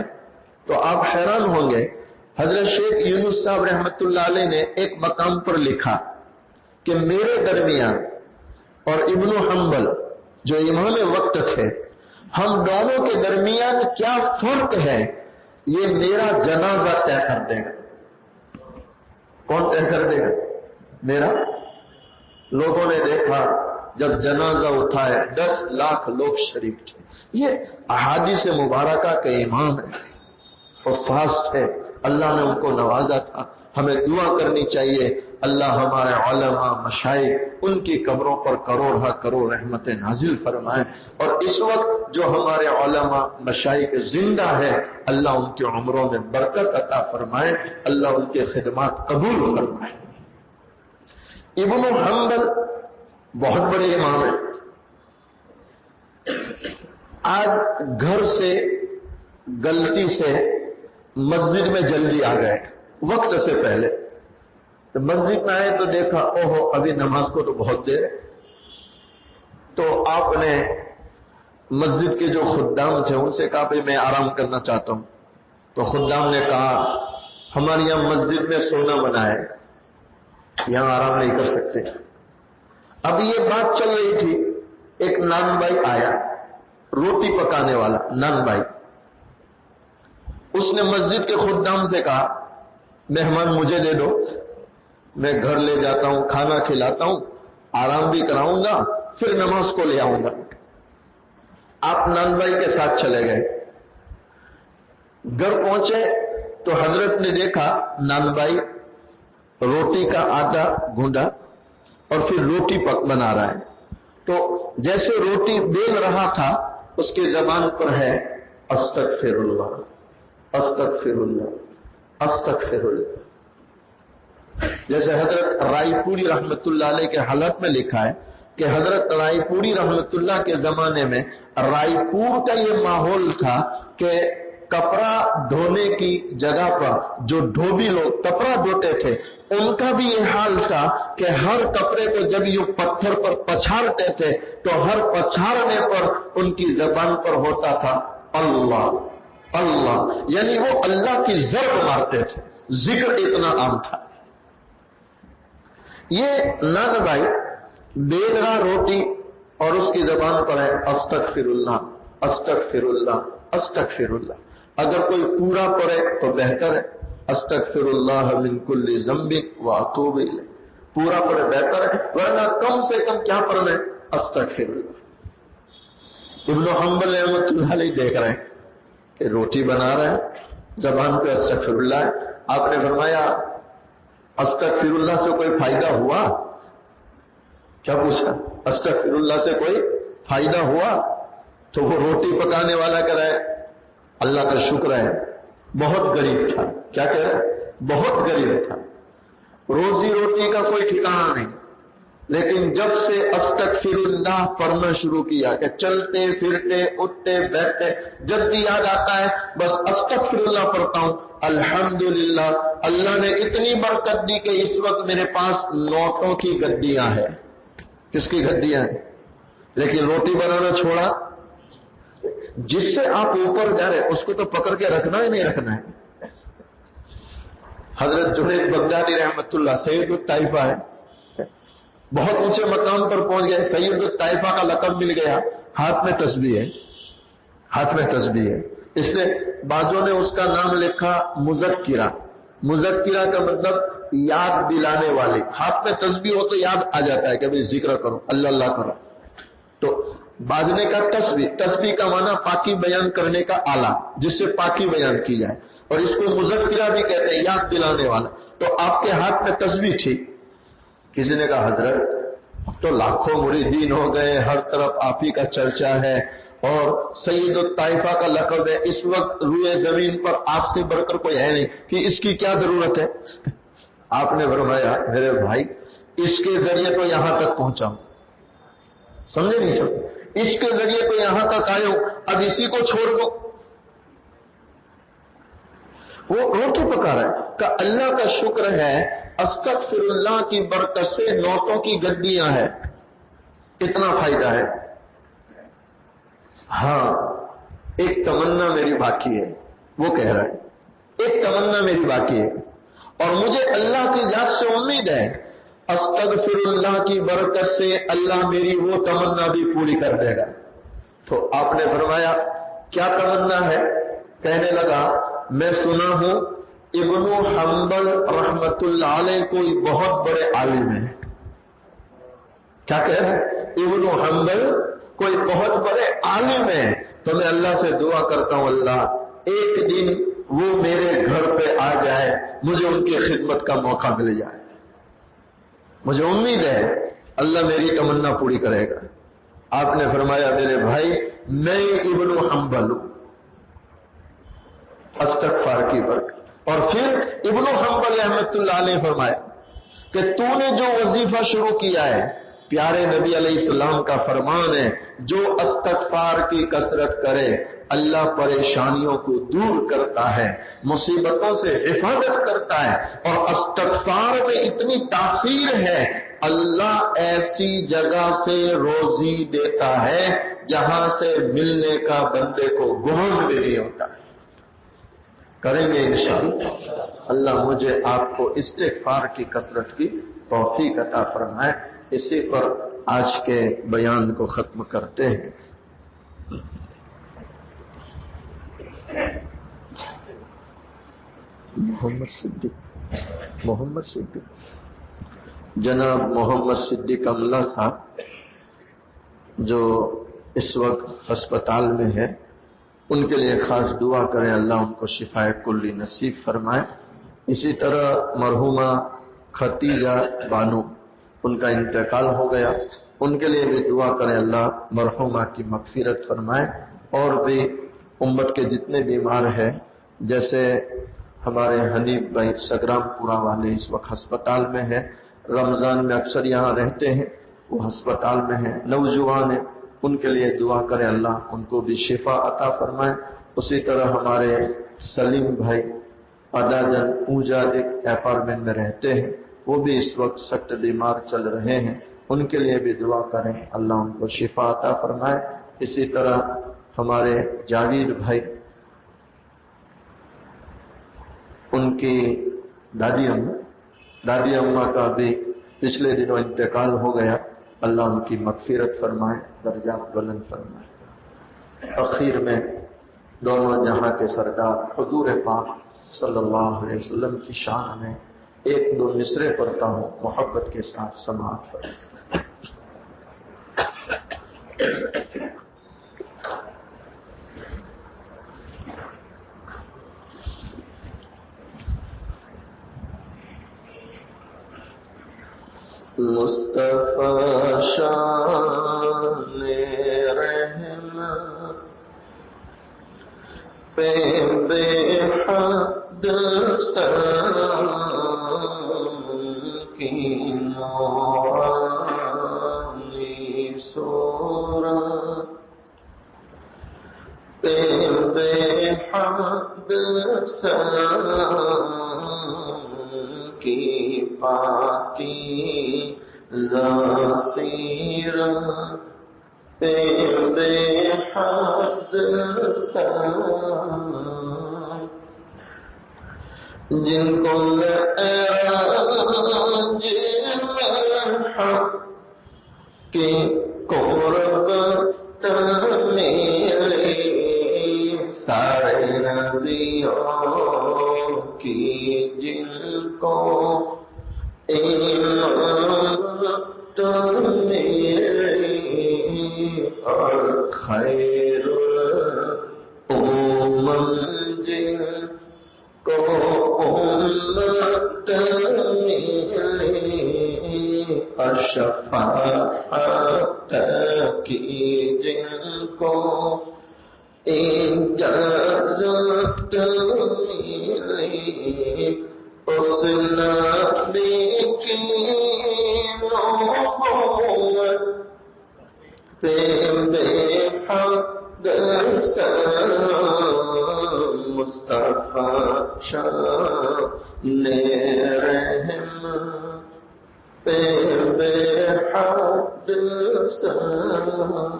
تو آپ حیران ہوں گے، حضرت شیخ یونس صاحب رحمت اللہ علیہ نے ایک مقام پر لکھا کہ میرے درمیان اور ابن حنبل جو امام وقت تھے، ہم دونوں کے درمیان کیا فرق ہے یہ میرا جنازہ طے کر دے گا۔ کون طے کر دے گا؟ میرا۔ لوگوں نے دیکھا جب جنازہ اٹھائے 10 لاکھ لوگ شریک تھے۔ یہ احادیث مبارکہ کے امام ہے اور فاسٹ ہے، اللہ نے ان کو نوازا تھا۔ ہمیں دعا کرنی چاہیے اللہ ہمارے علماء مشائخ ان کی قبروں پر کروڑ ہا کروڑ رحمتیں نازل فرمائے، اور اس وقت جو ہمارے علماء مشائخ زندہ ہے اللہ ان کی عمروں میں برکت عطا فرمائے، اللہ ان کے خدمات قبول فرمائے۔ ابن حنبل بہت بڑے امام ہیں۔ آج گھر سے غلطی سے مسجد میں جلدی آ گئے، وقت سے پہلے مسجد میں آئے تو دیکھا اوہو ابھی نماز کو تو بہت دیر ہے۔ تو آپ نے مسجد کے جو خدام تھے ان سے کہا بھائی میں آرام کرنا چاہتا ہوں، تو خدام نے کہا ہمارے یہاں مسجد میں سونا منع ہے، یہاں آرام نہیں کر سکتے۔ اب یہ بات چل رہی تھی، ایک نان بھائی آیا، روٹی پکانے والا نان بھائی۔ اس نے مسجد کے خدام سے کہا مہمان مجھے دے دو، میں گھر لے جاتا ہوں، کھانا کھلاتا ہوں، آرام بھی کراؤں گا، پھر نماز کو لے آؤں گا۔ آپ نان بھائی کے ساتھ چلے گئے، گھر پہنچے تو حضرت نے دیکھا نان بھائی روٹی کا آٹا گھونڈا اور پھر روٹی بنا رہا ہے۔ تو جیسے روٹی بیل رہا تھا اس کی زبان پر ہے استغفر اللہ استغفر اللہ استغفر اللہ۔ جیسے حضرت رائے پوری رحمت اللہ علیہ کے حالت میں لکھا ہے کہ حضرت رائے پوری رحمت اللہ کے زمانے میں رائے پور کا یہ ماحول تھا کہ کپڑا دھونے کی جگہ پر جو دھوبی لوگ کپڑا دھوتے تھے ان کا بھی یہ حال تھا کہ ہر کپڑے کو جب یہ پتھر پر پچھاڑتے تھے تو ہر پچھاڑنے پر ان کی زبان پر ہوتا تھا اللہ اللہ، یعنی وہ اللہ کی ضرب مارتے تھے، ذکر اتنا عام تھا۔ یہ نان بھائی بیل رہا روٹی اور اس کی زبان پر ہے استغفر اللہ استغفر اللہ استغفر اللہ۔ اگر کوئی پورا پڑھے تو بہتر ہے، استغفر اللہ من کل ذنب واتوب الیہ، پورا پڑھے بہتر ہے، ورنہ کم سے کم کیا پڑھنا ہے استغفر اللہ۔ ابن حنبل رحمۃ اللہ علیہ دیکھ رہے ہیں کہ روٹی بنا رہے ہیں، زبان پہ استغفر اللہ ہے۔ آپ نے فرمایا استغفر اللہ سے کوئی فائدہ ہوا؟ کیا پوچھا؟ استغفر اللہ سے کوئی فائدہ ہوا؟ تو وہ روٹی پکانے والا کہہ رہا ہے اللہ کا شکر ہے، بہت غریب تھا۔ کیا کہہ رہا ہے؟ بہت غریب تھا، روزی روٹی کا کوئی ٹھکانہ نہیں، لیکن جب سے استغفر اللہ پڑھنا شروع کیا کہ چلتے پھرتے اٹھتے بیٹھتے جب بھی یاد آتا ہے بس استغفر اللہ پڑھتا ہوں، الحمدللہ اللہ نے اتنی برکت دی کہ اس وقت میرے پاس نوٹوں کی گڈیاں ہیں۔ کس کی گڈیاں ہیں؟ لیکن روٹی بنانا چھوڑا۔ جس سے آپ اوپر جا رہے اس کو تو پکڑ کے رکھنا ہی نہیں رکھنا ہے۔ حضرت جنید بغدادی رحمت اللہ سید الطائفہ ہے، بہت اونچے مقام پر پہنچ گئے، سید الطائفہ کا لقب مل گیا، ہاتھ میں تسبیح ہے، ہاتھ میں تسبیح ہے۔ اس نے بعضوں نے اس کا نام لکھا مذکرہ، مذکرہ کا مطلب یاد دلانے والی، ہاتھ میں تسبیح ہو تو یاد آ جاتا ہے کہ بھئی ذکر کرو، اللہ اللہ کرو۔ تو بعضنے کا تسبیح، تسبیح کا معنی پاکی بیان کرنے کا آلہ جس سے پاکی بیان کی جائے، اور اس کو مذکرہ بھی کہتے ہیں، یاد دلانے والا۔ تو آپ کے ہاتھ میں تسبیح تھی، کسی نے کہا حضرت اب تو لاکھوں مریدین ہو گئے، ہر طرف آپ ہی کا چرچا ہے اور سید الطائفہ کا لقب ہے، اس وقت روئے زمین پر آپ سے بڑھ کر کوئی ہے نہیں کہ اس کی کیا ضرورت ہے؟ آپ نے فرمایا میرے بھائی اس کے ذریعے تو یہاں تک پہنچا ہوں، سمجھے نہیں سمجھے؟ اس کے ذریعے تو یہاں تک آئے ہوں، اب اسی کو چھوڑ دو۔ وہ روٹی پکا رہا ہے کہ اللہ کا شکر ہے استغفر اللہ کی برکت سے نوٹوں کی گڈیاں ہیں، اتنا فائدہ ہے۔ ہاں ایک تمنا میری باقی ہے، وہ کہہ رہا ہے ایک تمنا میری باقی ہے اور مجھے اللہ کی ذات سے امید ہے استغفر اللہ کی برکت سے اللہ میری وہ تمنا بھی پوری کر دے گا. تو آپ نے فرمایا کیا تمنا ہے؟ کہنے لگا میں سنا ہوں ابن حنبل رحمت اللہ علیہ کوئی بہت بڑے عالم ہیں. کیا کہہ رہے ہیں؟ ابن حنبل کوئی بہت بڑے عالم ہیں. تو میں اللہ سے دعا کرتا ہوں اللہ ایک دن وہ میرے گھر پہ آ جائے, مجھے ان کی خدمت کا موقع مل جائے. مجھے امید ہے اللہ میری تمنا پوری کرے گا. آپ نے فرمایا میرے بھائی میں ابن حنبل ہوں, استغفار کی برکت. اور پھر ابن حنبل رحمۃ اللہ علیہ فرمایا کہ تو نے جو وظیفہ شروع کیا ہے پیارے نبی علیہ السلام کا فرمان ہے جو استغفار کی کثرت کرے اللہ پریشانیوں کو دور کرتا ہے, مصیبتوں سے حفاظت کرتا ہے. اور استغفار میں اتنی تاثیر ہے اللہ ایسی جگہ سے روزی دیتا ہے جہاں سے ملنے کا بندے کو گمان بھی نہیں ہوتا ہے. کریں گے انشاءاللہ. اللہ مجھے آپ کو استغفار کی کثرت کی توفیق عطا فرمائے. اسی پر آج کے بیان کو ختم کرتے ہیں. محمد صدیق جناب محمد صدیق املا صاحب جو اس وقت ہسپتال میں ہے, ان کے لیے خاص دعا کریں اللہ ان کو شفائے کلی نصیب فرمائے. اسی طرح مرحومہ ختیجہ بانو ان کا انتقال ہو گیا, ان کے لیے بھی دعا کریں اللہ مرحومہ کی مغفرت فرمائے. اور بھی امت کے جتنے بیمار ہیں جیسے ہمارے حنیف بھائی سگرام پورا والے اس وقت ہسپتال میں ہیں, رمضان میں اکثر یہاں رہتے ہیں, وہ ہسپتال میں ہیں. نوجوان ہیں ان کے لیے دعا کریں اللہ ان کو بھی شفا عطا فرمائے. اسی طرح ہمارے سلیم بھائی اڈاجن پوجا اپارٹمنٹ میں رہتے ہیں, وہ بھی اس وقت سخت بیمار چل رہے ہیں, ان کے لیے بھی دعا کریں اللہ ان کو شفا عطا فرمائے. اسی طرح ہمارے جاوید بھائی ان کی دادی اماں کا بھی پچھلے دنوں انتقال ہو گیا, اللہ ان کی مغفرت فرمائے, درجات بلند فرمائے. اخیر میں دونوں جہاں کے سردار حضور پاک صلی اللہ علیہ وسلم کی شان میں ایک دو مصرے پڑھتا ہوں, محبت کے ساتھ سماعت فرمائیں. مصطفیٰ شان رحمت پہ بے حد سلام کی نورانی صورت پہ بے حد سلام کی پاکی سیرت پہ بے حد سلام جن کو معراج حق کی قرب ملی سارے نبیوں کی جن کو امامت ملی اور خیر الامم جن کو امت ملی اور شفاعت کی جن کو اجازت ملی اس نبی کی نبوت پہ بے حد سلام مصطفیٰ شان رحمت پہ بے حد سلام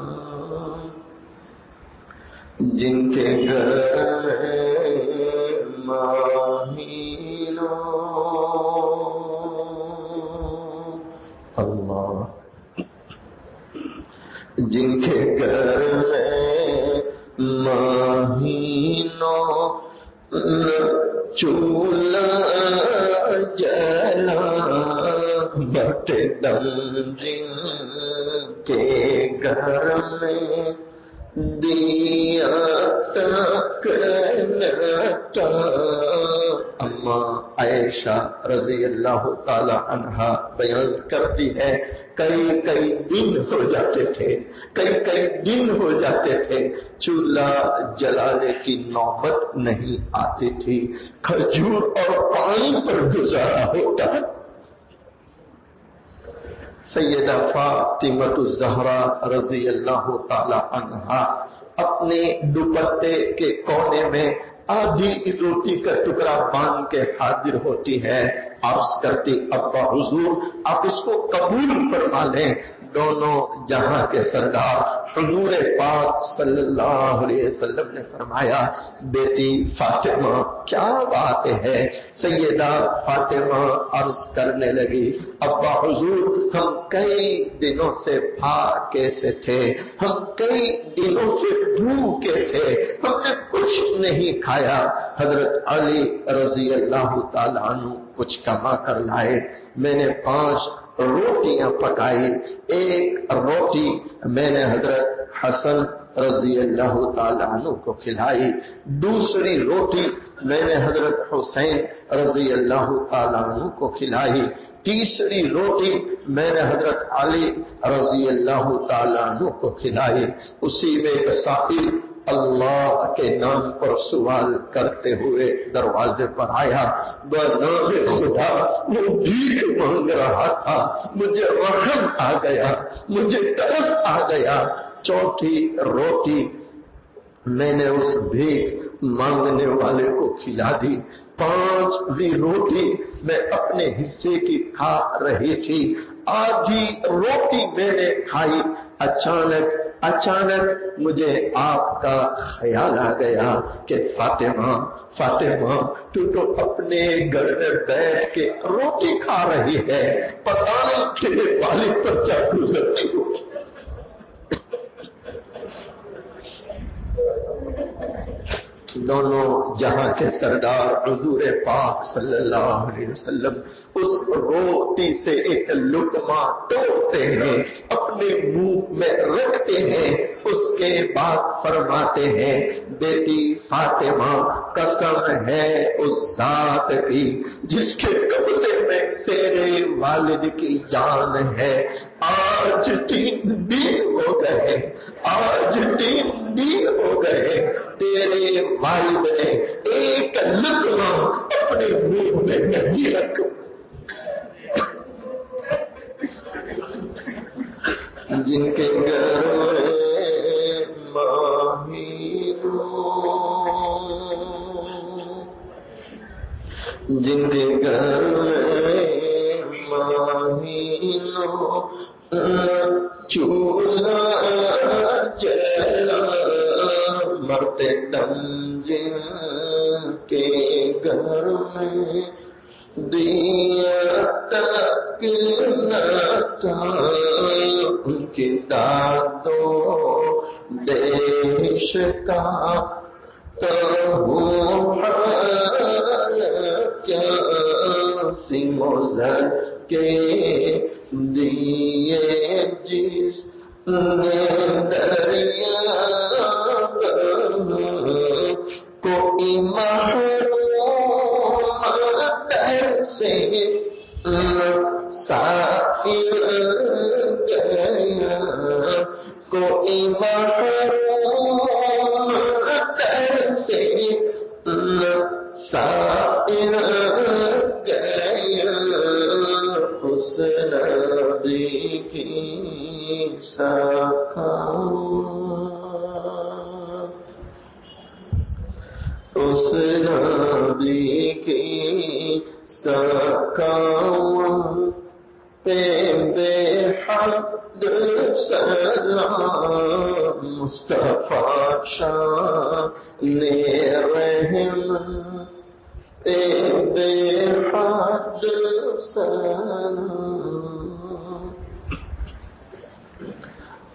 جن کے گھر ماہینو اللہ جن کے گھر میں ماہینوں چولہا جلا بٹ دم جن کے گھر میں دیا تک نٹا اما عائشہ رضی اللہ تعالی عنہا بیان کرتی ہے کئی دن ہو جاتے تھے چولہا جلانے کی نوبت نہیں آتی تھی کھجور اور پانی پر گزارا ہوتا. سیدہ فاطمہ الزہرا رضی اللہ تعالی عنہا اپنے دوپٹے کے کونے میں آدھی روٹی کا ٹکڑا باندھ کے حاضر ہوتی ہے. عرض کرتی ابا حضور آپ اس کو قبول فرما لیں. دونوں جہاں کے سردار حضور پاک صلی اللہ علیہ وسلم نے فرمایا بیٹی فاطمہ کیا بات ہے. سیدہ فاطمہ عرض کرنے لگی ابا حضور ہم کئی دنوں سے بھوکے سے تھے, ہم کئی دنوں سے بھوکے تھے, ہم نے کچھ نہیں کھایا. حضرت علی رضی اللہ تعالیٰ عنہ کچھ کما کر لائے. میں نے 5 روٹیاں پکائی. ایک روٹی میں نے حضرت حسن رضی اللہ تعالیٰ عنہ کو کھلائی, دوسری روٹی میں نے حضرت حسین رضی اللہ تعالیٰ عنہ کو کھلائی, تیسری روٹی میں نے حضرت علی رضی اللہ تعالیٰ عنہ کو کھلائی. اسی میں ایک سائل اللہ کے نام پر سوال کرتے ہوئے دروازے پر آیا. بنام خدا وہ بھیک مانگ رہا تھا, مجھے رحم آ گیا, مجھے ترس آ گیا. چوتھی روٹی میں نے اس بھیک مانگنے والے کو کھلا دی. 5ویں روٹی میں اپنے حصے کی کھا رہی تھی. آدھی روٹی میں نے کھائی. اچانک مجھے آپ کا خیال آ گیا کہ فاطمہ تو اپنے گھر میں بیٹھ کے روٹی کھا رہی ہے, پتہ نہیں تیرے والد پر کیا گزرتی ہوگی. دونوں جہاں کے سردار حضور پاک صلی اللہ علیہ وسلم اس روٹی سے ایک لقمہ توڑتے ہیں, اپنے منہ میں رکھتے ہیں, اس کے بعد فرماتے ہیں بیٹی فاطمہ قسم ہے اس ذات کی جس کے قبضے میں تیرے والد کی جان ہے, آج 3 دن ہو گئے تیرے والد نے ایک لقمہ اپنے منہ میں نہیں رکھا. جن کے گھر میں ماہینوں چولہا جلا مرتے دم جن کے گھر میں دیا تک نہ تھا, ان کی دادوں دیش کا کہوں حال کیا سموزر کے دیے جس نے دریا کوئی محروم در سے سائل گیا, کوئی محروم در سے سائل گیا. اس نبی کی اس نبی کی سکاوت پہ بے حد سلام. مصطفیٰ شان رحم اے بے حد سلام.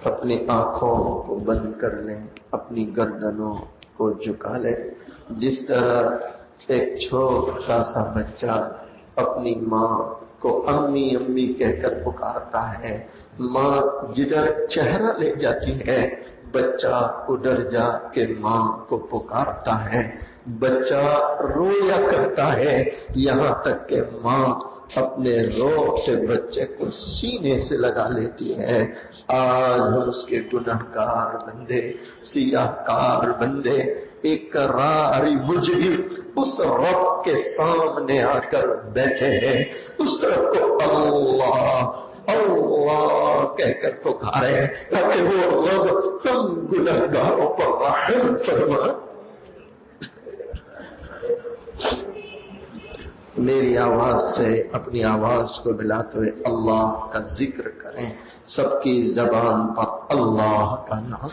اپنی آنکھوں کو بند کر لیں، اپنی گردنوں کو جھکا لیں. جس طرح ایک چھوٹا سا بچہ اپنی ماں کو امی امی کہہ کر پکارتا ہے، ماں جدھر چہرہ لے جاتی ہے بچہ ادھر جا کے ماں کو پکارتا ہے. بچہ رویا کرتا ہے یہاں تک کہ ماں اپنے روتے بچے کو سینے سے لگا لیتی ہے. آج ہم اس کے گنہگار بندے، سیاہ کار بندے، اقراری مجرم اس رب کے سامنے آ کر بیٹھے ہیں. اس رب کو اللہ اللہ کہہ کر پکارے تاکہ وہ رب ہم گنہگاروں پر رحم فرما. میری آواز سے اپنی آواز کو ملاتے ہوئے اللہ کا ذکر کریں. سب کی زبان پر اللہ کا نام.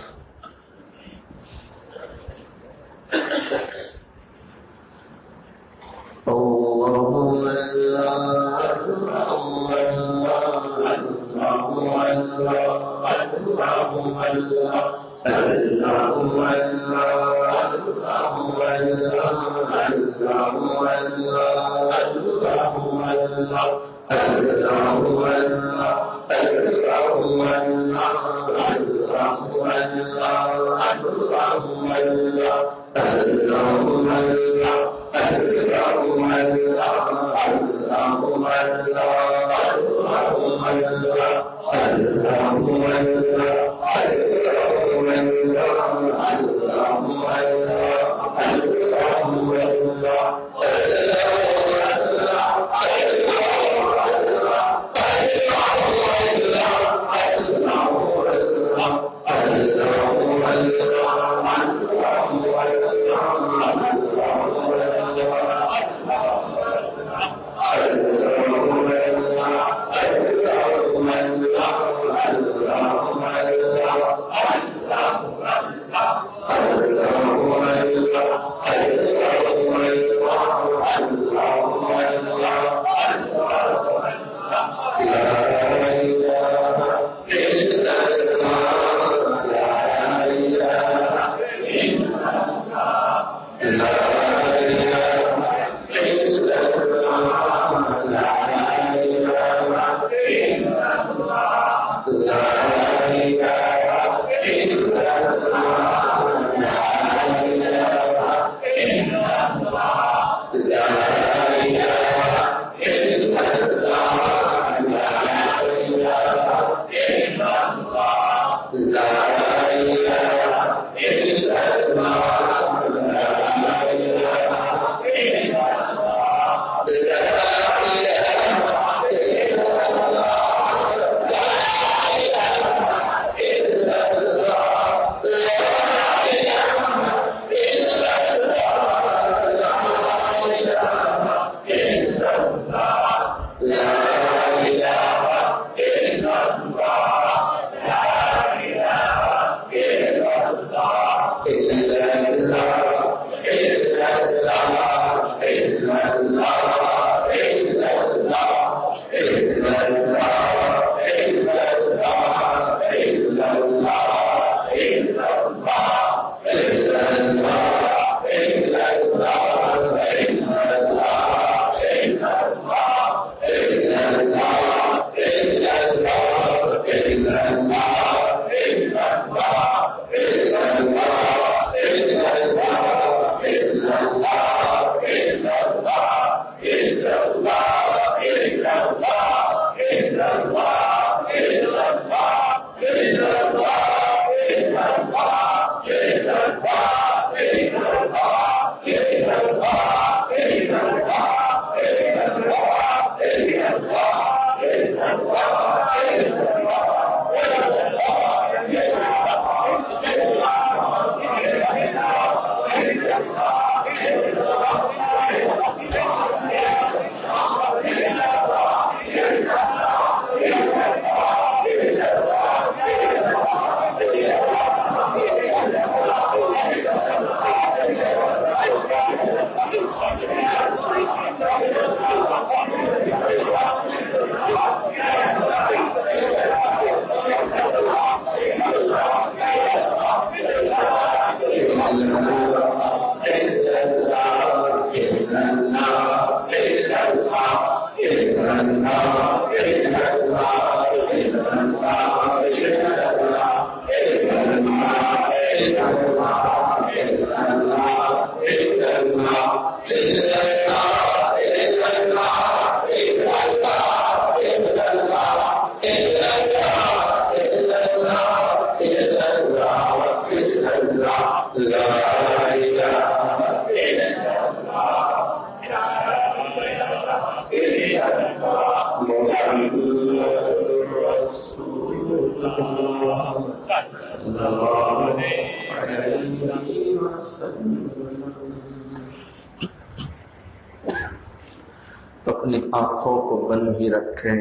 اپنی آنکھوں کو بند ہی رکھیں،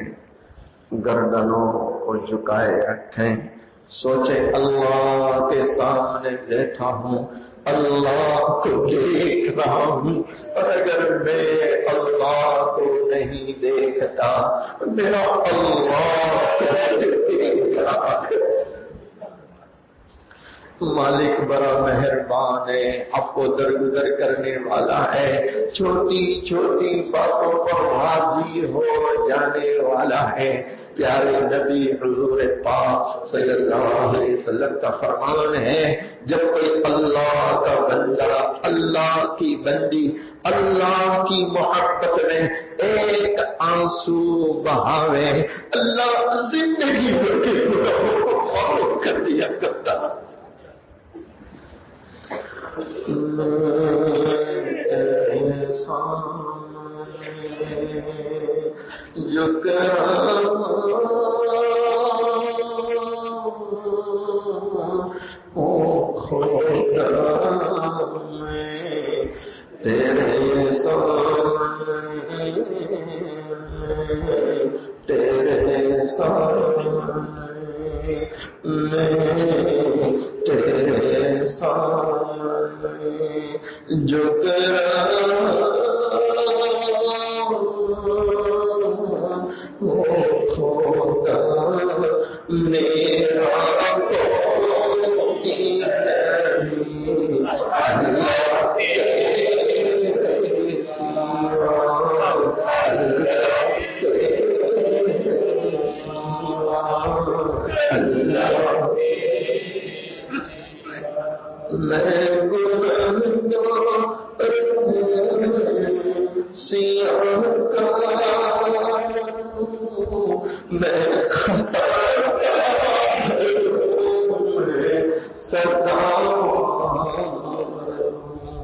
گردنوں کو جھکائے رکھیں، سوچیں اللہ کے سامنے بیٹھا ہوں، اللہ کو دیکھ رہا ہوں، اور اگر میں اللہ کو نہیں دیکھتا میرا اللہ مجھے دیکھ رہا ہے۔ مالک بڑا مہربان ہے، آپ کو درگزر کرنے والا ہے، چھوٹی چھوٹی باتوں پر راضی ہو جانے والا ہے۔ پیارے نبی حضور پاک صلی اللہ علیہ وسلم کا فرمان ہے، جب کوئی اللہ کا بندہ، اللہ کی بندی اللہ کی محبت میں ایک آنسو بہاوے، اللہ زندگی بھر کے گناہوں کو معاف کر دیا کرتا۔ جو خدا میں تیرے سامنے، تیرے سامنے میں، تیرے سامنے جو خدا میرا کوئی نہیں، اللہ تیرے سوا، اللہ تیرے سوا، اللہ میں گنہگار سیاہ کار ہوں، میں خطا میں سزاوار ہوں،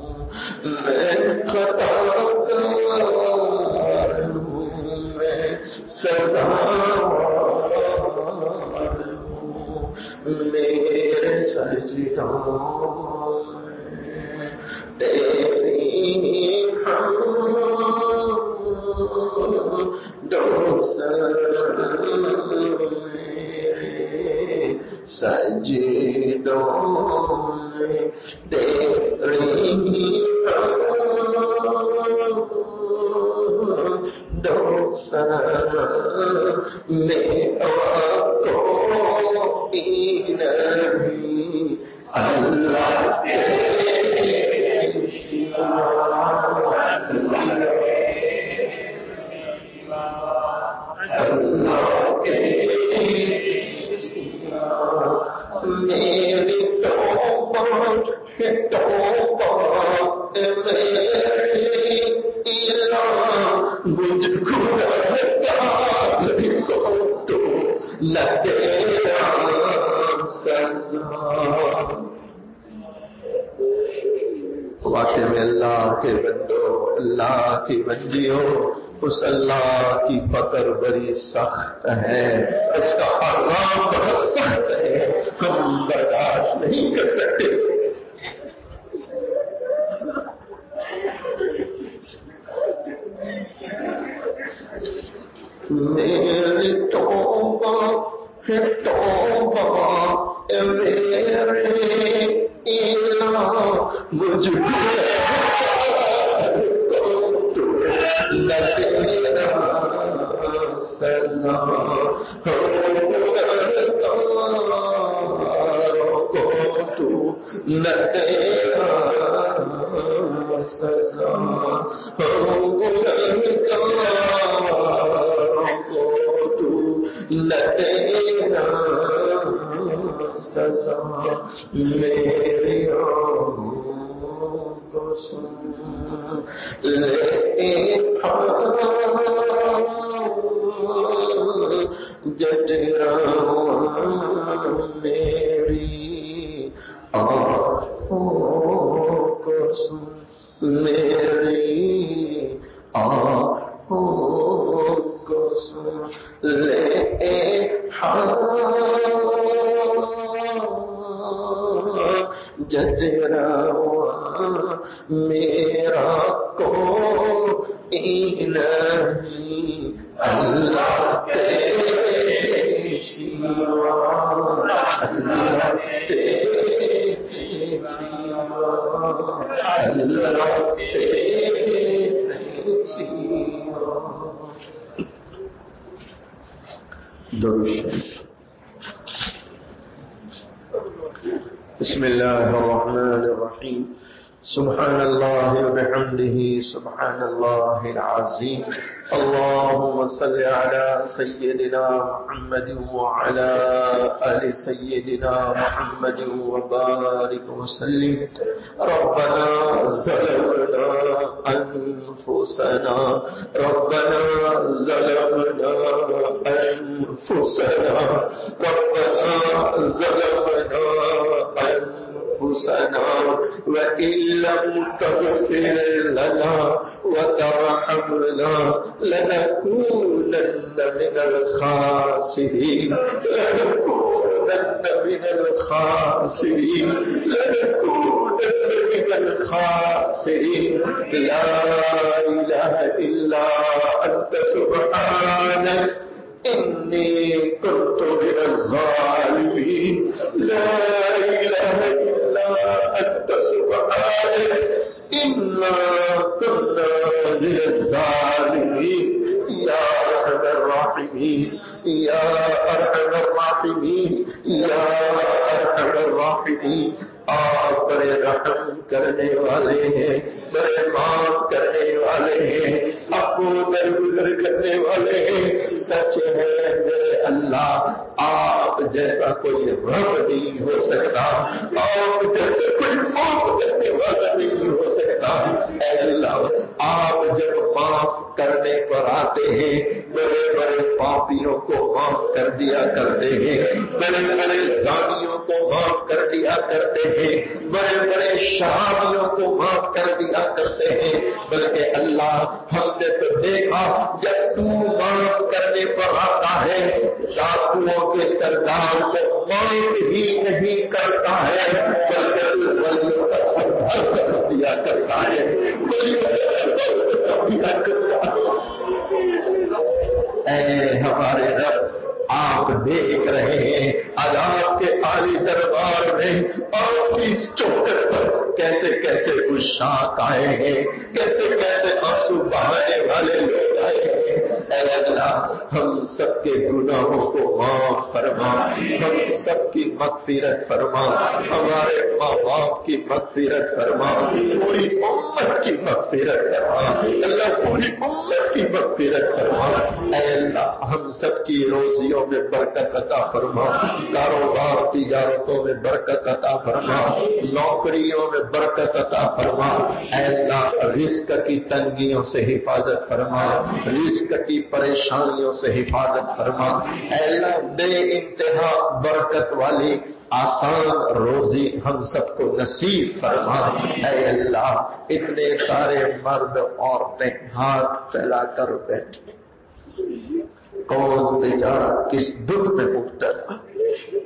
میں خطا کار ہوں، میں سزاوار ہوں، میرے سجدوں میں تیری حمد میرے سجدوں میں تیری میرا کوئی نہیں، اللہ تیرے سوا، اللہ تیرے سوا، میری توبہ ہے توبہ میرے الہ، مجھ گنہگار کو تو نہ تیرا سزا۔ واقع میں اللہ کے بندو، اللہ کی بندیوں، اس اللہ کی پکڑ بڑی سخت ہے، اس کا عذاب بہت سخت ہے، ہم برداشت نہیں کر سکتے۔ میری توبہ ہے توبہ میرے الہ، مجھ کو تو نہ تیرا سزا، گنہگاروں کو تو نہ تیرا سزا، گنہگاروں کو تو نہ تیرا سزا میری کو سن لے جٹراواں میری آنکھوں کو سن میری آنکھوں کو سن لے جٹراواں میرا کوئی نہیں اللہ تیرے سوا اللہ تیرے سوا اللہ تیرے سوا. درود شریف. بسم اللہ الرحمن الرحیم. سبحان اللہ وبحمدہ سبحان اللہ العظیم. اللهم صل على سيدنا محمد وعلى آل سيدنا محمد وبارك وسلم. ربنا ظلمنا أنفسنا ربنا ظلمنا أنفسنا ربنا ظلمنا أنفسنا وإن لم تغفر لنا وترحمنا لنكونن من الخاسرين لنكونن من الخاسرين لنكونن من الخاسرين. لا إله إلا أنت سبحانك إني كنت من الظالمين. لا إله إلا أنت سبحانك إنا كنا من الظالمين. يا أرحم الراحمين يا أرحم الراحمين يا أرحم الراحمين. آپ بڑے رحم کرنے والے ہیں بڑے معاف کرنے والے ہیں آپ کو درگزر کرنے والے ہیں. سچ ہے میرے اللہ آپ جیسا کوئی رب نہیں ہو سکتا آپ جیسے کوئی معاف کرنے والا نہیں ہو سکتا. اے اللہ آپ جب معاف کرنے پر آتے ہیں بڑے بڑے پاپیوں کو معاف کر دیا کرتے ہیں بڑے بڑے زانیوں کو معاف کر دیا کرتے ہیں بڑے بڑے شرابیوں کو معاف کر دیا کرتے ہیں. بلکہ اللہ ہم نے تو دیکھا جب تو معاف کرنے پر آتا ہے ڈاکوؤں کے سردار کو معاف ہی نہیں کرتا ہے بلکہ تو ولیوں کا سردار کر دیا کرتا ہے ولیوں کا سردار کر دیا کرتا ہے. اے ہمارے رب آپ دیکھ رہے ہیں عذاب کے عالی دربار میں آپ کی چوکٹ پر کیسے کیسے گشاک آئے ہیں کیسے کیسے آنسو بہانے والے لوگ آئے ہیں. اے اللہ ہم سب کے گناہوں کو معاف فرما ہم سب کی مغفرت فرما ہمارے ماں باپ کی مغفرت فرما پوری امت کی مغفرت فرما اللہ پوری امت کی مغفرت فرما. اے اللہ ہم سب کی روزیوں میں برکت عطا فرما کاروبار تجارتوں میں برکت عطا فرما نوکریوں میں برکت عطا فرما. اے اللہ رزق کی تنگیوں سے حفاظت فرما رزق کی پریشانیوں سے حفاظت فرما. اے اللہ بے انتہا برکت والی آسان روزی ہم سب کو نصیب فرما. اے اللہ اتنے سارے مرد عورتیں ہاتھ پھیلا کر بیٹھے کون بیچارہ کس دکھ میں مبتلا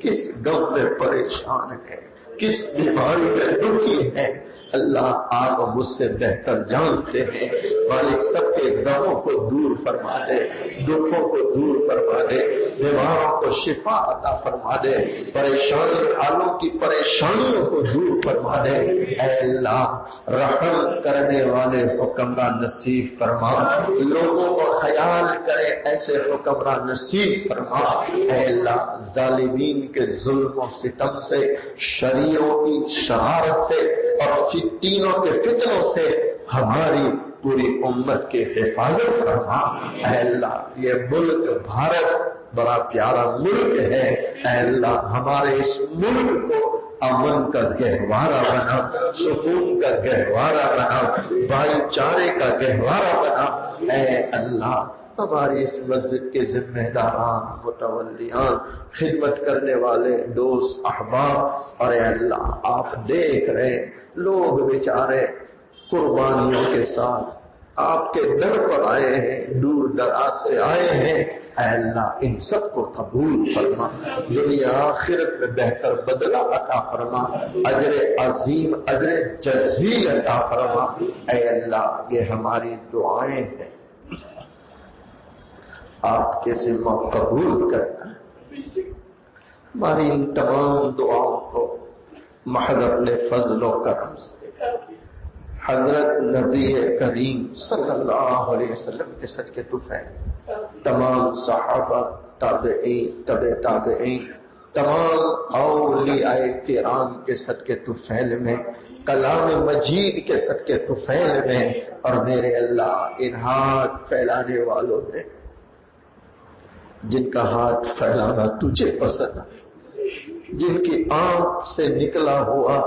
کس غم میں پریشان ہے کس بیماری میں دکھی ہے. اللہ آپ مجھ سے بہتر جانتے ہیں. مالک سب کے غموں کو دور فرما دے دکھوں کو دور فرما دے بیماروں کو شفا عطا فرما دے پریشان حالوں کی پریشانیوں کو دور فرما دے. اے اللہ رحم کرنے والے حکمراں نصیب فرما لوگوں کو خیال کرے ایسے حکمراں نصیب فرما. اے اللہ ظالمین کے ظلم و ستم سے شریروں کی شرارت سے اور فتنوں کے فتنوں سے ہماری پوری امت کی حفاظت فرما. اے اللہ یہ ملک بھارت بڑا پیارا ملک ہے، اے اللہ ہمارے اس ملک کو امن کا گہوارہ بنا، سکون کا گہوارہ بنا، بھائی چارے کا گہوارہ بنا۔ اے اللہ ہماری اس مسجد کے ذمہ داران، متولیان، خدمت کرنے والے دوست احباب، اور اے اللہ آپ دیکھ رہے لوگ بیچارے قربانیوں کے ساتھ آپ کے در پر آئے ہیں، دور دراز سے آئے ہیں، اے اللہ ان سب کو قبول فرما، دنیا آخرت میں بہتر بدلہ عطا فرما، اجر عظیم اجر جزیل عطا فرما۔ اے اللہ یہ ہماری دعائیں ہیں، آپ کے ذمہ قبول کرنا، ہماری ان تمام دعاؤں کو محض اپنے فضل و کرم سے حضرت نبی کریم صلی اللہ علیہ وسلم کے صدقے طفیل، تمام صحابہ، تابعین، تبع تابعین، تمام اولیاء کرام کے صدقے طفیل میں، کلام مجید کے صدقے طفیل میں، اور میرے اللہ ان ہاتھ پھیلانے والوں نے جن کا ہاتھ پھیلانا تجھے پسند ہے، جن کی آنکھ سے نکلا ہوا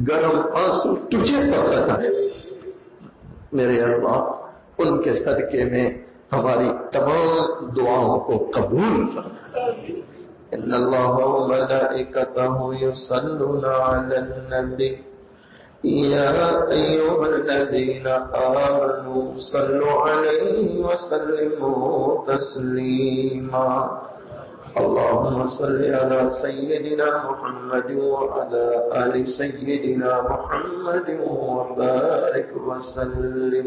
گرم آنسو تجھے پسند ہے، میرے اللہ ان کے صدقے میں ہماری تمام دعاؤں کو قبول فرما۔ ان اللہ و ملائکتہ یصلون علی النبی یا ایھا الذین آمنوا صلوا علیہ وسلموا تسلیما۔ اللهم صل على سيدنا محمد وعلى آل سيدنا محمد وبارك وسلم۔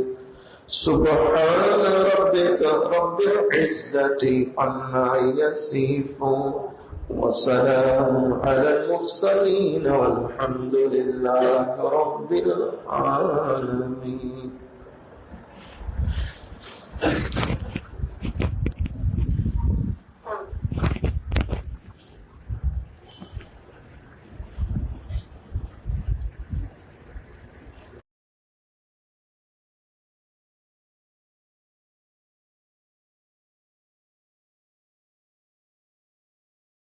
سبحان ربك رب العزة عما يصفون وسلام على المرسلين والحمد لله رب العالمين۔